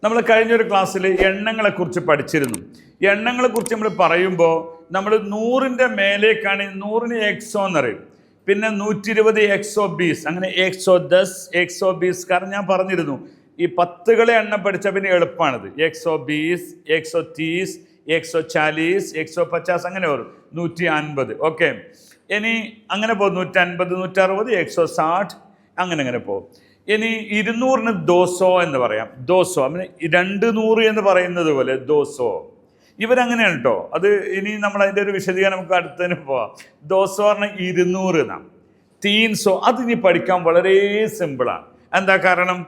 നമ്മൾ കഴിഞ്ഞൊരു ക്ലാസ്സിൽ എണ്ണങ്ങളെക്കുറിച്ച് പഠിച്ചിരുന്നു. എണ്ണങ്ങളെക്കുറിച്ച് നമ്മൾ പറയുമ്പോൾ നമ്മൾ 100ൻ്റെ മേലേക്കാണ് 100ന് എക്സോ എന്നറിയും, പിന്നെ 120 എക്സോ ബീസ്, അങ്ങനെ 110 എക്സോ ബീസ്. കാരണം ഞാൻ പറഞ്ഞിരുന്നു ഈ 10കളെ എണ്ണം പഠിച്ച പിന്നെ എളുപ്പമാണിത്. 120 130 140 150 അങ്ങനെ വരും, 150. ഓക്കെ, ഇനി അങ്ങനെ പോകും 150 160 160 അങ്ങനെ പോകും. ഇനി 200ന് ദോസോ എന്ന് പറയാം. ദോസോ അങ്ങനെ 200 എന്ന് പറയുന്നത് പോലെ ദോസോ, ഇവരങ്ങനെയാണ് കേട്ടോ. അത് ഇനി നമ്മൾ അതിൻ്റെ ഒരു വിശദീകരണം നമുക്ക് അടുത്തതിന് പോവാം. ദോസോ പറഞ്ഞാൽ 200 എന്നാണ്. തീൻസോ അത് ഇനി പഠിക്കാൻ വളരെ സിമ്പിളാണ്. എന്താ കാരണം?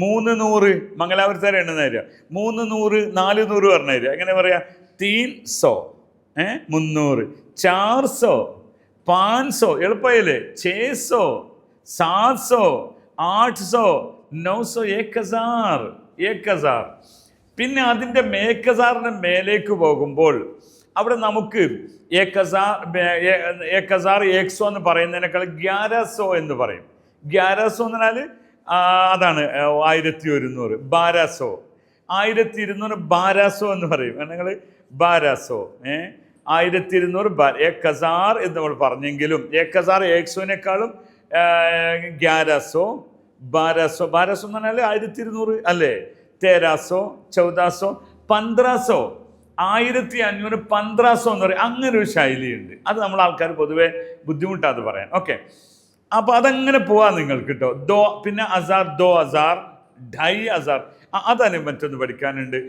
300 മംഗലാപുരത്തേരെ എണ്ണ തരിക, 300 400 പറഞ്ഞു തരിക. എങ്ങനെ പറയാ? 300 300, 400 500, എളുപ്പമായില്ലേ? 600 700 800 900 1000. പിന്നെ അതിൻ്റെ 1000ന് മേലേക്ക് പോകുമ്പോൾ അവിടെ നമുക്ക് 1000 100 എന്ന് പറയുന്നതിനേക്കാൾ 1100 എന്ന് പറയും. 1100 എന്ന് പറഞ്ഞാൽ അതാണ് 1100. 1200 1200 1200 എന്ന് പറയും. നിങ്ങൾ 1200 1200 1000 എന്ന് നമ്മൾ പറഞ്ഞെങ്കിലും 1000 100നേക്കാളും 1100 1200 എന്ന് പറഞ്ഞാൽ 1200 അല്ലേ? 1300 1400 1500 1500 1500 എന്ന് പറയും. അങ്ങനെ ഒരു ശൈലിയുണ്ട്. അത് നമ്മൾ ആൾക്കാർ പൊതുവെ ബുദ്ധിമുട്ടാത് പറയാൻ. ഓക്കെ, അപ്പോൾ അതങ്ങനെ പോവാം നിങ്ങൾക്ക് കേട്ടോ. ദോ, പിന്നെ 1000 2000 2500. അതന്നെ മറ്റൊന്ന് പഠിക്കാനുണ്ട്.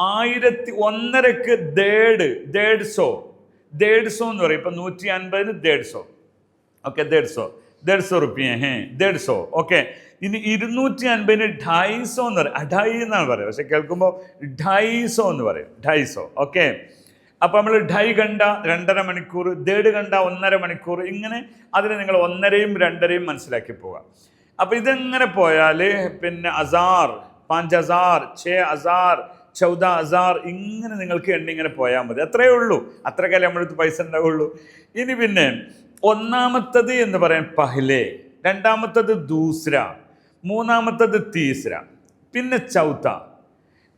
1,500ക്ക് 150 എന്ന് പറയും. ഇപ്പം 150ന് 150. ഓക്കെ, 150 റുപ്യ 150. ഓക്കെ, ഇനി 250ന് 250 എന്ന് പറയും. 250 എന്നാണ് പറയുക, പക്ഷെ കേൾക്കുമ്പോൾ 250 എന്ന് പറയും. 250. ഓക്കെ, അപ്പോൾ നമ്മൾ 2.5 ഘണ്ട 2.5 മണിക്കൂർ, 1.5 ഘണ്ട 1.5 മണിക്കൂർ, ഇങ്ങനെ അതിന് നിങ്ങൾ 1.5യും 2.5യും മനസ്സിലാക്കി പോകാം. അപ്പോൾ ഇതെങ്ങനെ പോയാൽ പിന്നെ 1000 5000 6000 14000 ഇങ്ങനെ നിങ്ങൾക്ക് ഇങ്ങനെ പോയാൽ മതി. അത്രയേ ഉള്ളൂ. അത്രക്കല്ലേ നമ്മളടുത്ത് പൈസ ഉണ്ടാവുള്ളൂ. ഇനി പിന്നെ ഒന്നാമത്തത് എന്ന് പറയാൻ പഹ്ലെ, രണ്ടാമത്തത് ദൂസ്ര, മൂന്നാമത്തത് തീസ്ര, പിന്നെ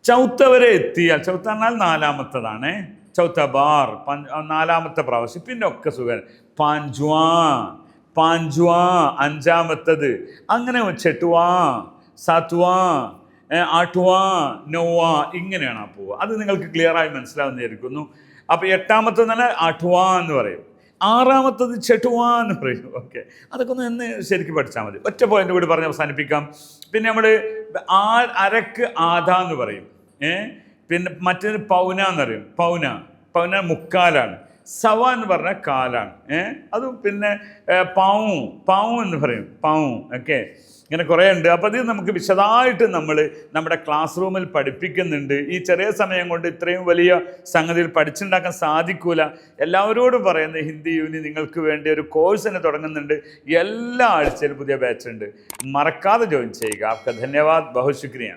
ചൗത്ത വരെ എത്തിയാൽ, ചൗത്ത എന്നാൽ നാലാമത്തതാണ്. ചൗത്ത ബാർ, നാലാമത്തെ പ്രാവശ്യം. പിന്നെ ഒക്കെ സുഖം. പാഞ്ച്വാ അഞ്ചാമത്തത്, അങ്ങനെ ചെട്ടുവാ സാത്വാ 8വാ 9വാ ഇങ്ങനെയാണ് ആ പോവുക. അത് നിങ്ങൾക്ക് ക്ലിയറായി മനസ്സിലാവുന്നതായിരിക്കുന്നു. അപ്പോൾ 8ാമത്തത് തന്നെ 8വാ എന്ന് പറയും, 6ാമത്തത് ചെട്ടുവാ എന്ന് പറയും. ഓക്കെ, അതൊക്കെ ഒന്ന് ശരിക്കും പഠിച്ചാൽ മതി. ഒറ്റ പോയിന്റ് കൂടി പറഞ്ഞ് അവസാനിപ്പിക്കാം. പിന്നെ നമ്മൾ അരക്ക് ആധ എന്ന് പറയും. പിന്നെ മറ്റൊരു പൗന എന്നറിയും. പൗന മുക്കാലാണ്. സവ എന്ന് പറഞ്ഞാൽ കാലാണ്. അതും പിന്നെ പാവും എന്ന് പറയും. ഓക്കെ, ഇങ്ങനെ കുറേ ഉണ്ട്. അപ്പോൾ അത് നമുക്ക് വിശദമായിട്ട് നമ്മൾ നമ്മുടെ ക്ലാസ് റൂമിൽ പഠിപ്പിക്കുന്നുണ്ട്. ഈ ചെറിയ സമയം കൊണ്ട് ഇത്രയും വലിയ സംഗതിയിൽ പഠിച്ചുണ്ടാക്കാൻ സാധിക്കൂല. എല്ലാവരോടും പറയുന്നത് ഹിന്ദി യൂനി നിങ്ങൾക്ക് വേണ്ടി ഒരു കോഴ്സ് തന്നെ തുടങ്ങുന്നുണ്ട്. എല്ലാ ആഴ്ചയിലും പുതിയ ബാച്ച് ഉണ്ട്. മറക്കാതെ ജോയിൻ ചെയ്യുക. ആപ്ക ധന്യവാദ്, ബഹുത് ശുക്രിയ.